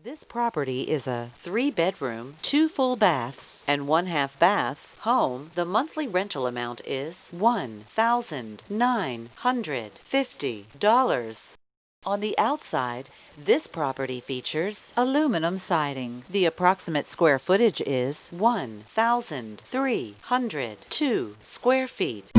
This property is a 3-bedroom, 2 full baths, and 1/2 bath home. The monthly rental amount is $1,950. On the outside, this property features aluminum siding. The approximate square footage is 1,302 square feet.